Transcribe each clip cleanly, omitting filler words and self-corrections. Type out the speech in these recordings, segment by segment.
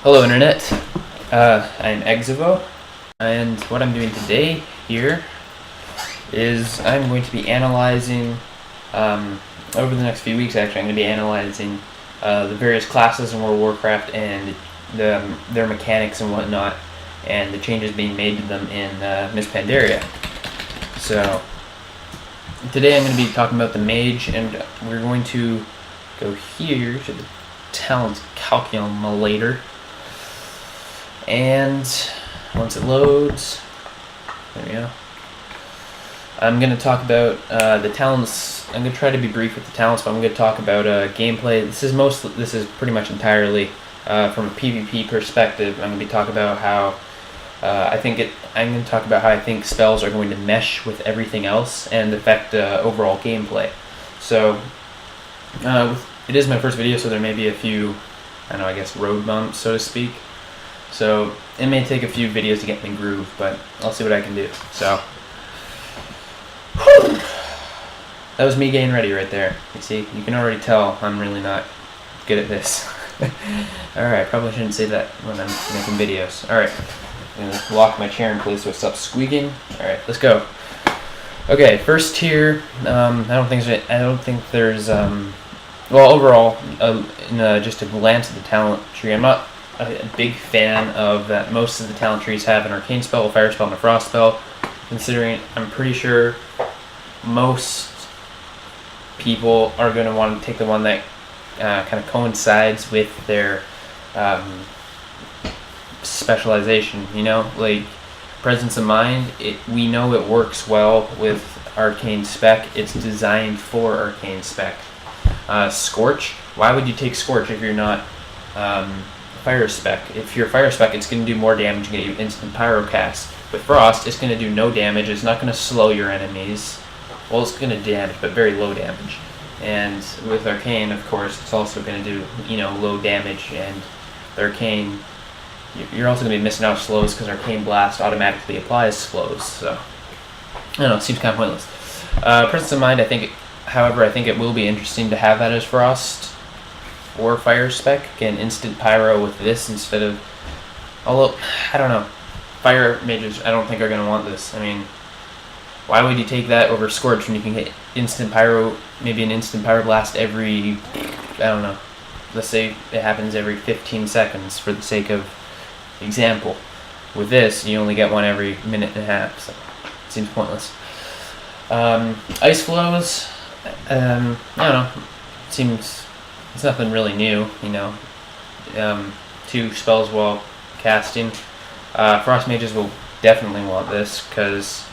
Hello Internet, I'm Exivo, and what I'm doing today here is I'm going to be analyzing, over the next few weeks actually, I'm going to be analyzing the various classes in World of Warcraft and their mechanics and whatnot, and the changes being made to them in Mists of Pandaria. So, today I'm going to be talking about the Mage, and we're going to go here to the talent calculator. And once it loads, there we go. I'm going to talk about the talents. I'm going to try to be brief with the talents, but I'm going to talk about gameplay. This is pretty much entirely from a PvP perspective. I'm going to be talking about how I'm going to talk about how I think spells are going to mesh with everything else and affect overall gameplay. So it is my first video, so there may be a few, I guess road bumps, so to speak. So it may take a few videos to get me groove, but I'll see what I can do. So that was me getting ready right there. You see, you can already tell I'm really not good at this. Alright, probably shouldn't say that when I'm making videos. Alright, I'm going to lock my chair in place so it stops squeaking. Alright, let's go. Okay, first tier, I don't think there's, well, overall, just a glance at the talent tree, I'm not a big fan of that most of the talent trees have an arcane spell, a fire spell, and a frost spell, considering I'm pretty sure most people are going to want to take the one that kind of coincides with their specialization, like presence of mind. We know it works well with arcane spec. It's designed for arcane spec. Scorch, why would you take Scorch if you're not fire spec? If you're fire spec, it's going to do more damage and get you instant pyro cast. With Frost, it's going to do no damage. It's not going to slow your enemies. Well, it's going to damage, but very low damage. And with Arcane, of course, it's also going to do, low damage. And the Arcane, you're also going to be missing out on slows because Arcane Blast automatically applies slows. So, I don't know, it seems kind of pointless. Presence of Mind, however, I think it will be interesting to have that as Frost or fire spec. Again, instant pyro with this instead of, although I don't know, fire mages I don't think are going to want this. I mean, why would you take that over Scorch when you can get instant pyro, maybe an instant pyro blast every, I don't know, let's say it happens every 15 seconds for the sake of example. With this, you only get one every minute and a half, so it seems pointless. Ice flows, I don't know, it's nothing really new, two spells while casting. Frost mages will definitely want this, because,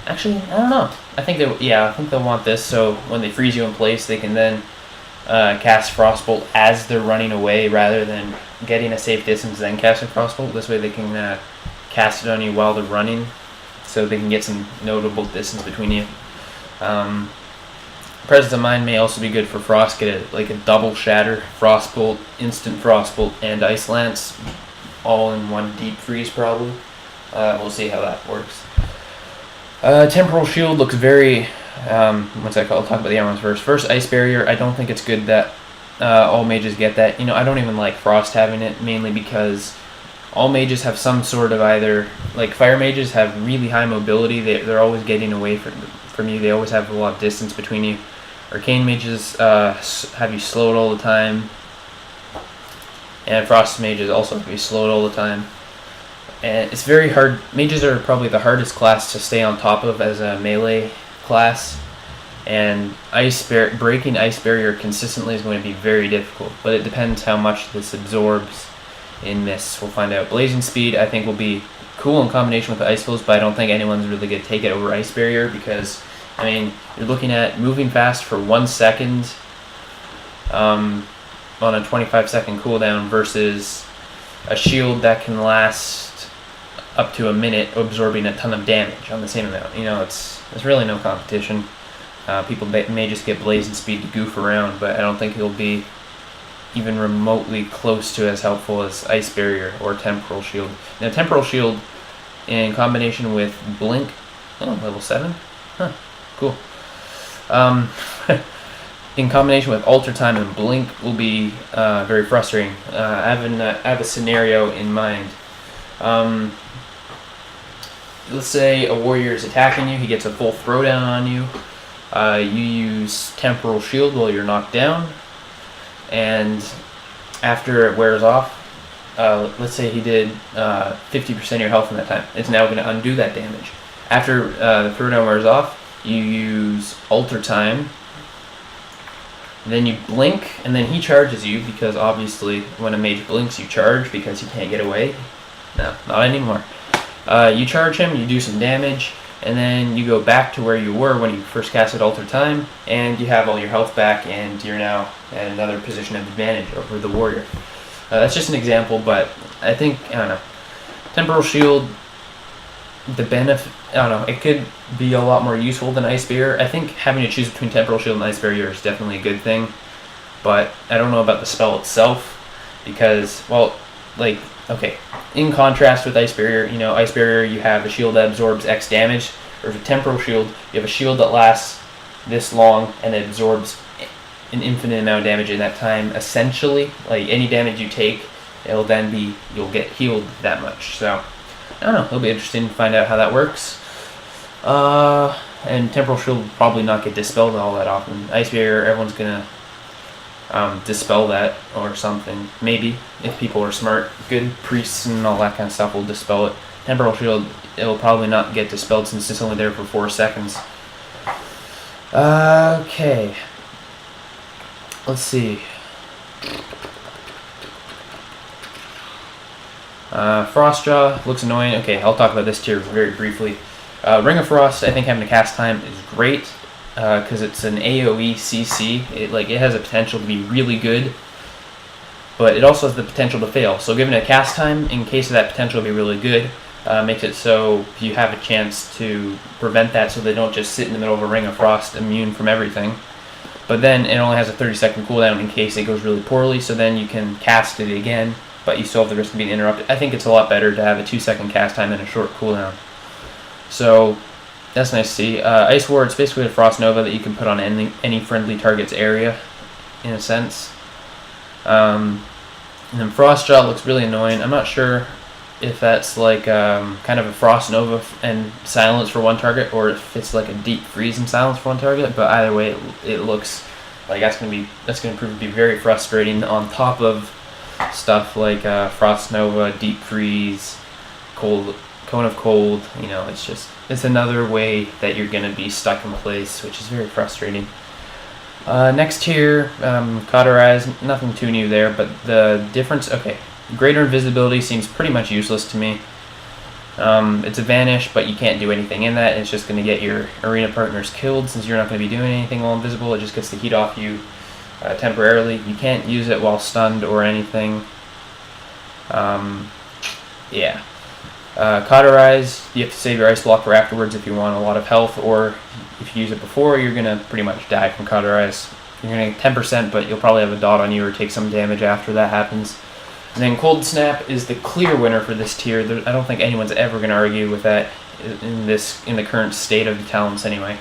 actually, I don't know. I think they'll want this, so when they freeze you in place, they can then cast Frostbolt as they're running away, rather than getting a safe distance then casting Frostbolt. This way they can cast it on you while they're running, so they can get some notable distance between you. Presence of Mind may also be good for Frost. Get a double shatter, Frostbolt, instant Frostbolt, and Ice Lance, all in one deep freeze probably. We'll see how that works. Temporal Shield looks very, what's that called? I'll talk about the other ones first. First, Ice Barrier. I don't think it's good that all mages get that. I don't even like Frost having it, mainly because all mages have some sort of either, like fire mages have really high mobility. They're always getting away from you. They always have a lot of distance between you. Arcane mages have you slowed all the time, and Frost mages also have you slowed all the time. And it's very hard. Mages are probably the hardest class to stay on top of as a melee class, and breaking Ice Barrier consistently is going to be very difficult, but it depends how much this absorbs in Mists. We'll find out. Blazing Speed, I think, will be cool in combination with the Ice Flows, but I don't think anyone's really going to take it over Ice Barrier, because you're looking at moving fast for 1 second on a 25-second cooldown versus a shield that can last up to a minute, absorbing a ton of damage on the same amount. It's really no competition. People may just get Blazing Speed to goof around, but I don't think it'll be even remotely close to as helpful as Ice Barrier or Temporal Shield. Now, Temporal Shield in combination with Blink, level 7? Huh, cool. in combination with Alter Time and Blink will be very frustrating. I have a scenario in mind. Let's say a warrior is attacking you, he gets a full throwdown on you. You use Temporal Shield while you're knocked down, and after it wears off, let's say he did 50% of your health in that time, it's now going to undo that damage. After the throwdown wears off, you use Alter Time, then you blink, and then he charges you, because obviously when a mage blinks you charge because he can't get away. No, not anymore. You charge him, you do some damage, and then you go back to where you were when you first casted Alter Time, and you have all your health back, and you're now at another position of advantage over the warrior. That's just an example, but I think, I don't know, Temporal Shield, the benefit, I don't know, it could be a lot more useful than Ice Barrier. I think having to choose between Temporal Shield and Ice Barrier is definitely a good thing, but I don't know about the spell itself, because, well, like, okay, in contrast with Ice Barrier, you know, Ice Barrier, you have a shield that absorbs X damage, or with Temporal Shield, you have a shield that lasts this long and it absorbs an infinite amount of damage in that time, essentially. Like, any damage you take, it'll then be, you'll get healed that much. So, I don't know, it'll be interesting to find out how that works. And Temporal Shield will probably not get dispelled all that often. Ice Barrier, everyone's gonna dispel that or something. Maybe, if people are smart. Good priests and all that kind of stuff will dispel it. Temporal Shield, it'll probably not get dispelled since it's only there for 4 seconds. Okay. Let's see. Frostjaw looks annoying. Okay, I'll talk about this tier very briefly. Ring of Frost, I think having a cast time is great, because it's an AoE CC. It has a potential to be really good, but it also has the potential to fail. So giving it a cast time, in case of that potential to be really good, makes it so you have a chance to prevent that, so they don't just sit in the middle of a Ring of Frost immune from everything. But then it only has a 30-second cooldown in case it goes really poorly, so then you can cast it again, but you still have the risk of being interrupted. I think it's a lot better to have a 2-second cast time and a short cooldown. So that's nice to see. Ice Ward, it's basically a Frost Nova that you can put on any friendly target's area, in a sense. And then Frostjaw looks really annoying. I'm not sure if that's like kind of a Frost Nova and silence for one target, or if it's like a deep freeze and silence for one target. But either way, it looks like that's gonna prove to be very frustrating. On top of stuff like Frost Nova, deep freeze, cold, cone of cold. You know, it's another way that you're gonna be stuck in place, which is very frustrating. Next here, Cauterize, nothing too new there, but the difference, okay. Greater Invisibility seems pretty much useless to me. It's a Vanish, but you can't do anything in that. It's just going to get your arena partners killed, since you're not going to be doing anything while invisible. It just gets the heat off you temporarily. You can't use it while stunned or anything. Yeah. Cauterize, you have to save your Ice Block for afterwards if you want a lot of health, or if you use it before, you're going to pretty much die from Cauterize. You're going to get 10%, but you'll probably have a dot on you or take some damage after that happens. And then Cold Snap is the clear winner for this tier. I don't think anyone's ever going to argue with that in the current state of the talents anyway.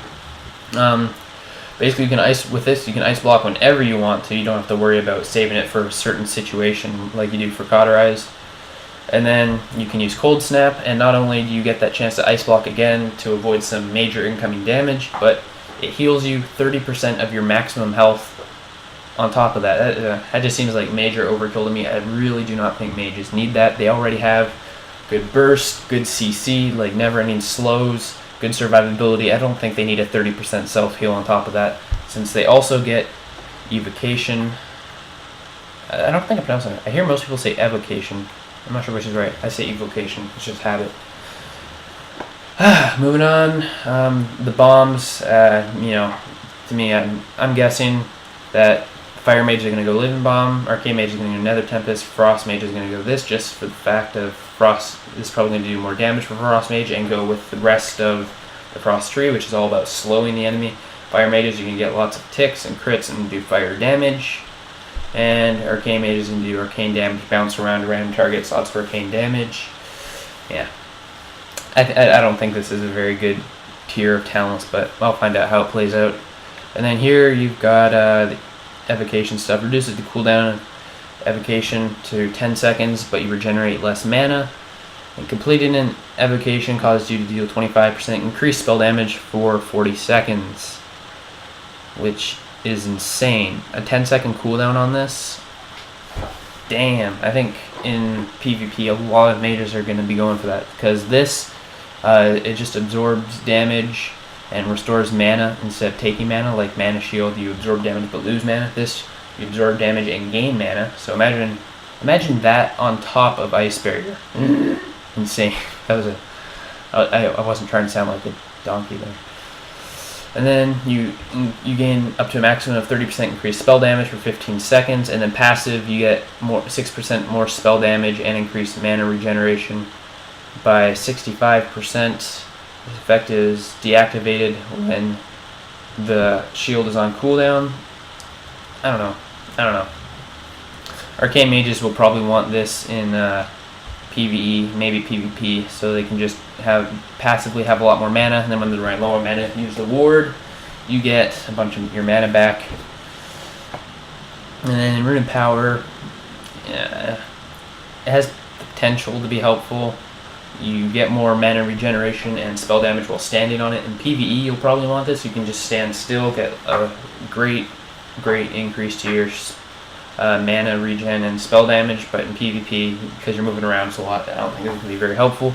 Basically, you can ice block whenever you want to. You don't have to worry about saving it for a certain situation like you do for Cauterize. And then you can use Cold Snap, and not only do you get that chance to ice block again to avoid some major incoming damage, but it heals you 30% of your maximum health. On top of that, that just seems like major overkill to me. I really do not think mages need that. They already have good burst, good CC, like never-ending slows, good survivability. I don't think they need a 30% self-heal on top of that, since they also get evocation. I don't think I'm pronouncing it. I hear most people say evocation. I'm not sure which is right. I say evocation. It's just habit. Moving on, the bombs. You know, to me, I'm guessing that Fire Mage is going to go Living Bomb, Arcane Mage is going to go Nether Tempest, Frost Mage is going to go this, just for the fact of Frost is probably going to do more damage for Frost Mage and go with the rest of the Frost Tree, which is all about slowing the enemy. Fire Mages, you can get lots of ticks and crits and do fire damage. And Arcane Mages can do arcane damage, bounce around to random targets, lots of arcane damage. Yeah. I don't think this is a very good tier of talents, but I'll find out how it plays out. And then here you've got the evocation stuff. Reduces the cooldown of evocation to 10 seconds, but you regenerate less mana. And completing an evocation causes you to deal 25% increased spell damage for 40 seconds, which is insane. A 10-second cooldown on this. Damn, I think in PvP a lot of mages are going to be going for that, because this it just absorbs damage and restores mana instead of taking mana. Like Mana Shield, you absorb damage but lose mana. This, you absorb damage and gain mana. So imagine that on top of Ice Barrier. Insane. That was I wasn't trying to sound like a donkey there. And then you gain up to a maximum of 30% increased spell damage for 15 seconds, and then passive you get 6% more spell damage and increased mana regeneration by 65%. This effect is deactivated when the shield is on cooldown. I don't know. Arcane mages will probably want this in PvE, maybe PvP, so they can just passively have a lot more mana, and then when they're running low on mana, use the ward, you get a bunch of your mana back. And then in Rune of Power, it has potential to be helpful. You get more mana regeneration and spell damage while standing on it. In PvE, you'll probably want this. You can just stand still, get a great increase to your mana regen and spell damage, but in PvP, because you're moving around so a lot, I don't think it's going to be very helpful.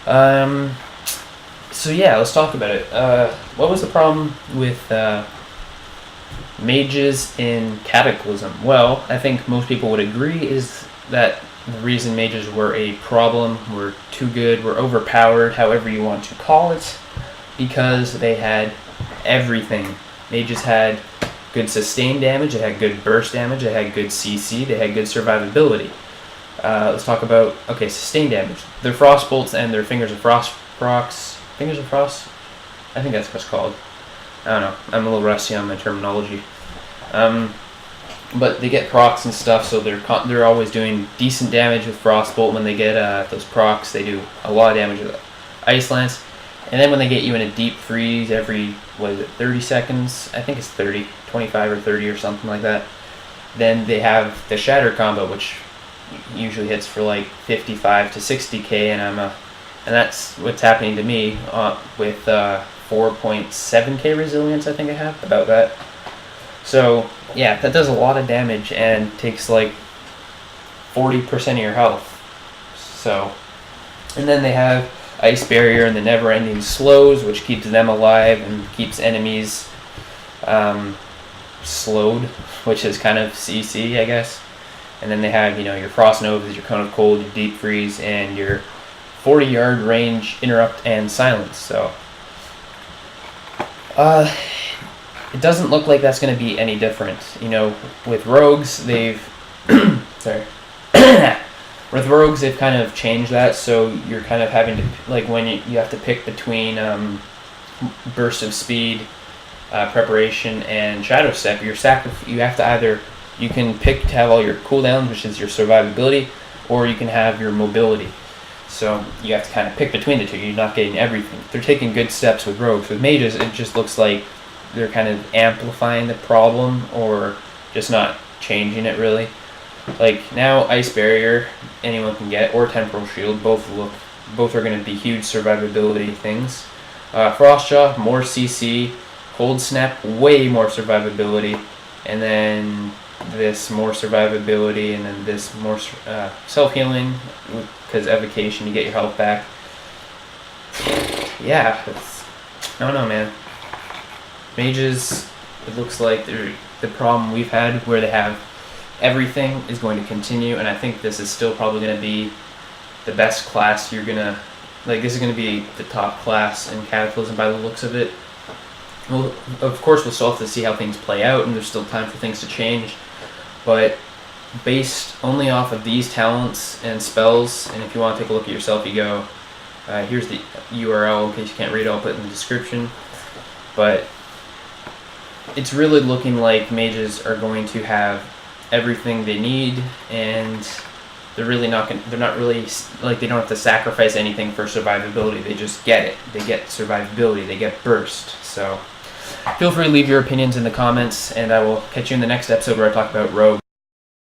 So yeah, let's talk about it. What was the problem with mages in Cataclysm? Well, I think most people would agree is that the reason mages were a problem, were too good, were overpowered, however you want to call it, because they had everything. Mages had good sustain damage, they had good burst damage, they had good CC, they had good survivability. Let's talk about, sustain damage. Their Frost Bolts and their Fingers of Frost procs. Fingers of Frost? I think that's what it's called. I don't know. I'm a little rusty on my terminology. But they get procs and stuff, so they're always doing decent damage with Frost Bolt. When they get those procs, they do a lot of damage with Ice Lance. And then when they get you in a deep freeze every, 30 seconds? I think it's 30, 25 or 30 or something like that. Then they have the Shatter combo, which usually hits for like 55 to 60k, and that's what's happening to me with 4.7k resilience, I think I have, about that. So yeah, that does a lot of damage and takes like 40% of your health. So, and then they have Ice Barrier and the Never-Ending Slows, which keeps them alive and keeps enemies slowed, which is kind of CC, I guess. And then they have, your Frost Novas, your Cone of Cold, your Deep Freeze, and your 40-yard range Interrupt and Silence. So, it doesn't look like that's going to be any different. With Rogues, they've sorry. With Rogues, they've kind of changed that, so you're kind of having to, like, when you have to pick between Burst of Speed, Preparation, and Shadow Step, you have to either, you can pick to have all your cooldowns, which is your survivability, or you can have your mobility. So you have to kind of pick between the two. You're not getting everything. They're taking good steps with Rogues. With Mages, it just looks like they're kind of amplifying the problem, or just not changing it really. Like now, Ice Barrier, anyone can get, or Temporal Shield. Both are going to be huge survivability things. Frostjaw, more CC. Cold Snap, way more survivability, and then this more survivability, and then this more self-healing, because evocation, you get your health back. Yeah, I don't know, man. Mages, it looks like the problem we've had where they have everything is going to continue, and I think this is still probably going to be the best class you're going to, this is going to be the top class in Cataclysm by the looks of it. Well, of course, we'll still have to see how things play out, and there's still time for things to change, but based only off of these talents and spells, and if you want to take a look at yourself, you go, here's the URL in case you can't read it, I'll put it in the description, but it's really looking like mages are going to have everything they need, and they're not really, they don't have to sacrifice anything for survivability. They just get it. They get survivability. They get burst. So, feel free to leave your opinions in the comments, and I will catch you in the next episode where I talk about Rogue.